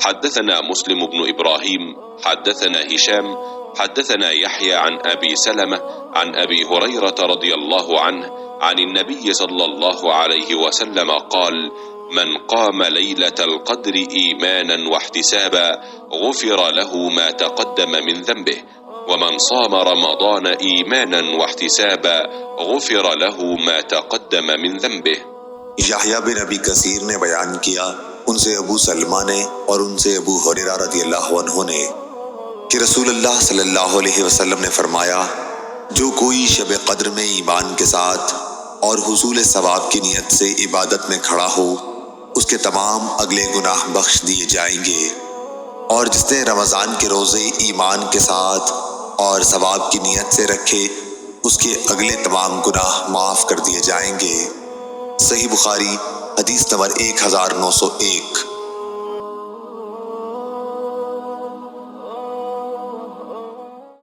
हद्दसना मुस्लिम इब्न Ibrahim हद्दसना Hisham हद्दसना यहया अन अबी सलमा अन अबी हुरैरा रज़ियल्लाहु अन्हु अन नबी सल्लल्लाहु अलैहि वसल्लम क़ाल मन क़ाम लैलतल क़द्र ईमानन वहतिसाबा गुफ़िर लहु मा तक़द्दम मिन ज़ंबिहि वमन साम रमज़ान ईमानन वहतिसाबा गुफ़िर लहु मा तक़द्दम मिन ज़ंबिहि। याह्या बिन अबी कसीर ने बयान किया, उनसे अबू सलमा ने और उनसे अबू हुरैरा रज़ियल्लाहु अन्हु ने कि रसूलुल्लाह सल्लल्लाहु अलैहि वसल्लम ने फरमाया, जो कोई शब कद्र में ईमान के साथ और हुसूल सवाब की नीयत से इबादत में खड़ा हो, उसके तमाम अगले गुनाह बख्श दिए जाएंगे, और जिसने रमज़ान के रोज़े ईमान के साथ और सवाब की नीयत से रखे, उसके अगले तमाम गुनाह माफ़ कर दिए जाएंगे। सही बुखारी हदीस नंबर 1901।